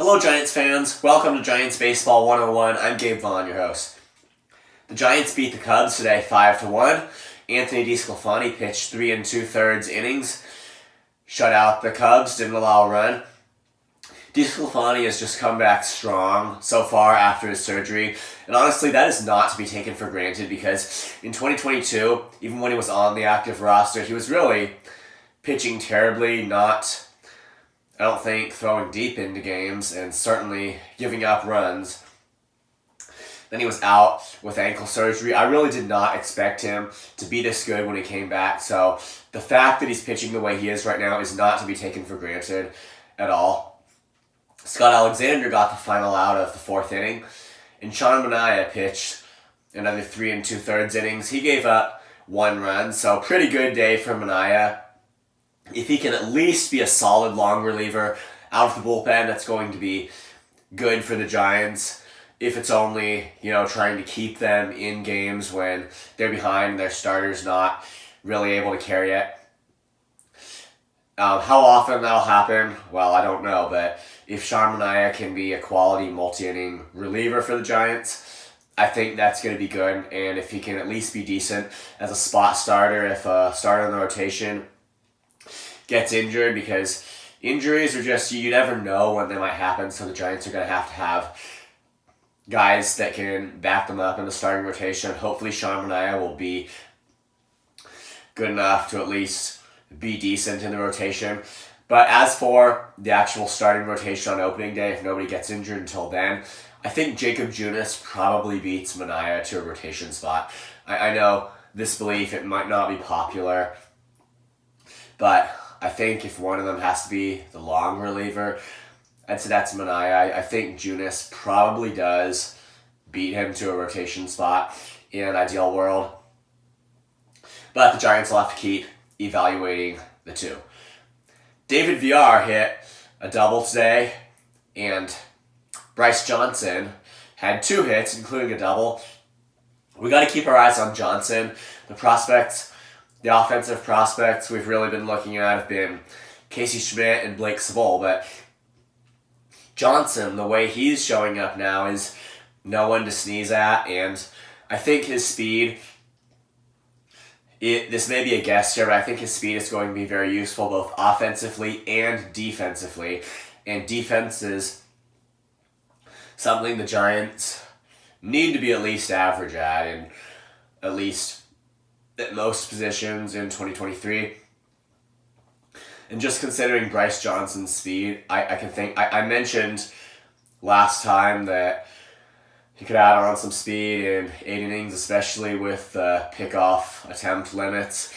Hello Giants fans, welcome to Giants Baseball 101. I'm Gabe Vaughn, your host. The Giants beat the Cubs today 5-1. Anthony DeSclafani pitched 3 2/3 innings, shut out the Cubs, didn't allow a run. DeSclafani has just come back strong so far after his surgery, and honestly that is not to be taken for granted because in 2022, even when he was on the active roster, he was really pitching terribly, I don't think throwing deep into games, and certainly giving up runs. Then he was out with ankle surgery. I really did not expect him to be this good when he came back, so the fact that he's pitching the way he is right now is not to be taken for granted at all. Scott Alexander got the final out of the 4th inning, and Sean Manaea pitched another 3 2/3 innings. He gave up 1 run, so pretty good day for Manaea. If he can at least be a solid long reliever out of the bullpen, that's going to be good for the Giants. If it's only, trying to keep them in games when they're behind and their starter's not really able to carry it. How often that'll happen, well, I don't know, but if Sean Manaea can be a quality multi-inning reliever for the Giants, I think that's going to be good. And if he can at least be decent as a spot starter, if a starter in the rotation gets injured, because injuries are just, you never know when they might happen, so the Giants are going to have guys that can back them up in the starting rotation. Hopefully Sean Manaea will be good enough to at least be decent in the rotation. But as for the actual starting rotation on opening day, if nobody gets injured until then, I think Jacob Junis probably beats Manaea to a rotation spot. I know this belief, it might not be popular, but I think if one of them has to be the long reliever, I'd say that's Manaea. I think Junis probably does beat him to a rotation spot in an ideal world. But the Giants will have to keep evaluating the two. David Villar hit a double today, and Bryce Johnson had 2 hits, including a double. We got to keep our eyes on Johnson. The offensive prospects we've really been looking at have been Casey Schmidt and Blake Sabol, but Johnson, the way he's showing up now, is no one to sneeze at, and I think his speed, this may be a guess here, but I think his speed is going to be very useful both offensively and defensively, and defense is something the Giants need to be at least average at, and at least at most positions in 2023. And just considering Bryce Johnson's speed, I mentioned last time that he could add on some speed in 8 innings, especially with the pickoff attempt limits.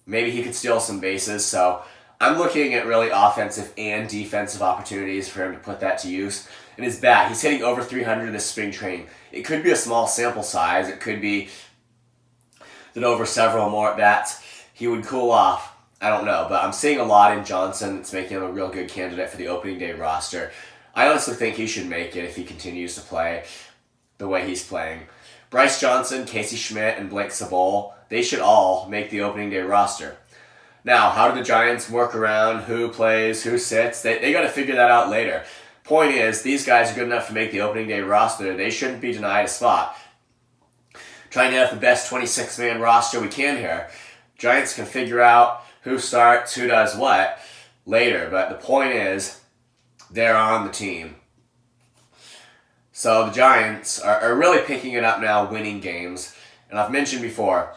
Maybe he could steal some bases, so I'm looking at really offensive and defensive opportunities for him to put that to use. And his bat, he's hitting over 300 this spring training. It could be a small sample size. It could be that over several more at-bats, he would cool off. I don't know, but I'm seeing a lot in Johnson that's making him a real good candidate for the opening day roster. I honestly think he should make it if he continues to play the way he's playing. Bryce Johnson, Casey Schmidt, and Blake Sabol, they should all make the opening day roster. Now, how do the Giants work around who plays, who sits? They got to figure that out later. Point is, these guys are good enough to make the opening day roster. They shouldn't be denied a spot. Trying to have the best 26-man roster we can here. Giants can figure out who starts, who does what later, but the point is, they're on the team. So the Giants are really picking it up now, winning games. And I've mentioned before,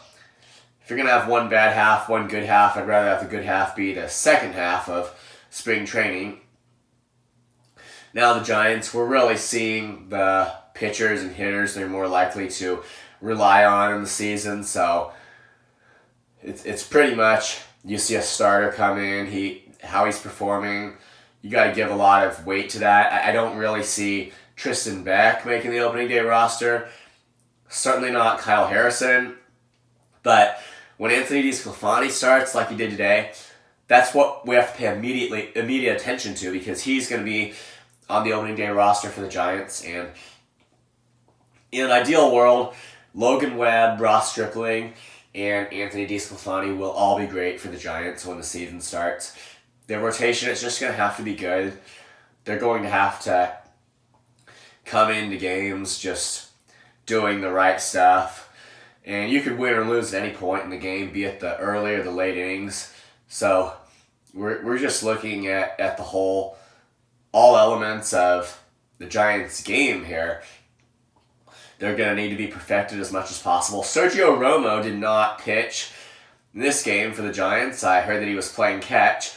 if you're going to have one bad half, one good half, I'd rather have the good half be the second half of spring training. Now the Giants, we're really seeing the pitchers and hitters they're more likely to rely on in the season, so it's pretty much, you see a starter come in, how he's performing, you got to give a lot of weight to that. I don't really see Tristan Beck making the opening day roster, certainly not Kyle Harrison, but when Anthony DeSclafani starts like he did today, that's what we have to pay immediate attention to, because he's going to be on the opening day roster for the Giants. And in an ideal world, Logan, Webb, Stripling, and Anthony DeSclafani will all be great for the Giants when the season starts. Their rotation is just going to have to be good. they're going to have to come into games just doing the right stuff. And you could win or lose at any point in the game, be it the early or the late innings. So we're just looking at the whole, all elements of the Giants' game here. They're going to need to be perfected as much as possible. Sergio Romo did not pitch in this game for the Giants. I heard that he was playing catch.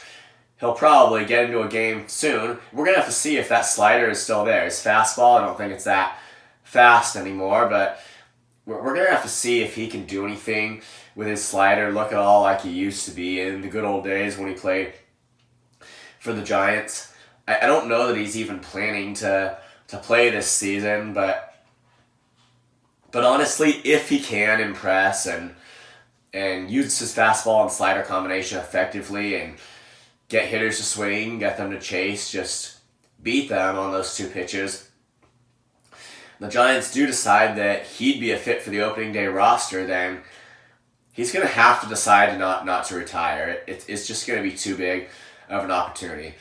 He'll probably get into a game soon. We're going to have to see if that slider is still there. His fastball, I don't think it's that fast anymore, but we're going to have to see if he can do anything with his slider. Look at all like he used to be in the good old days when he played for the Giants. I don't know that he's even planning to play this season, but honestly, if he can impress and use his fastball and slider combination effectively and get hitters to swing, get them to chase, just beat them on those two pitches, the Giants do decide that he'd be a fit for the opening day roster, then he's going to have to decide not to retire. It's just going to be too big of an opportunity.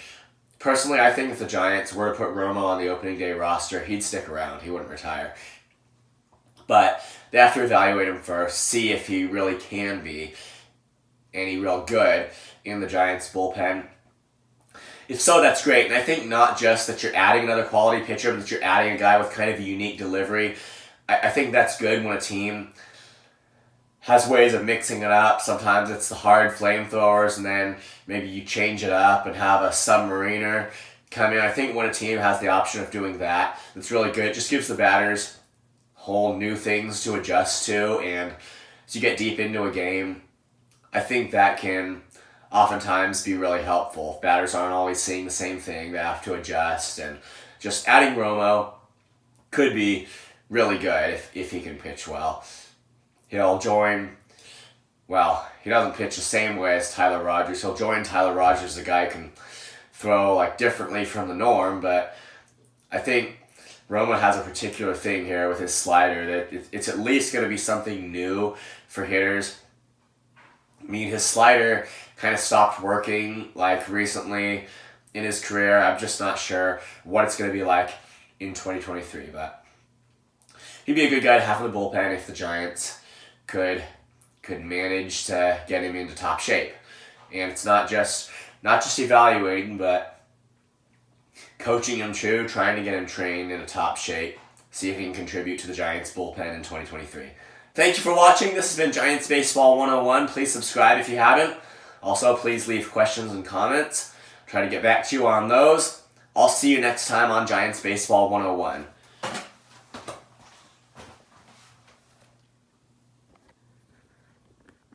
Personally, I think if the Giants were to put Romo on the opening day roster, he'd stick around. He wouldn't retire. But they have to evaluate him first, see if he really can be any real good in the Giants' bullpen. If so, that's great. And I think not just that you're adding another quality pitcher, but that you're adding a guy with kind of a unique delivery. I think that's good when a team has ways of mixing it up. Sometimes it's the hard flamethrowers, and then maybe you change it up and have a submariner come in. I think when a team has the option of doing that, it's really good. It just gives the batters whole new things to adjust to, and as you get deep into a game, I think that can oftentimes be really helpful. If batters aren't always seeing the same thing, they have to adjust, and just adding Romo could be really good if he can pitch well. He'll join, well, he doesn't pitch the same way as Tyler Rogers. He'll join Tyler Rogers, the guy who can throw like differently from the norm, but I think Romo has a particular thing here with his slider that it's at least going to be something new for hitters. I mean, his slider kind of stopped working like recently in his career. I'm just not sure what it's going to be like in 2023, but he'd be a good guy to have in the bullpen if the Giants could manage to get him into top shape. And it's not just evaluating, but coaching him too, trying to get him trained in a top shape, see if he can contribute to the Giants bullpen in 2023. Thank you for watching. This has been Giants Baseball 101. Please subscribe if you haven't. Also, please leave questions and comments. Try to get back to you on those. I'll see you next time on Giants Baseball 101.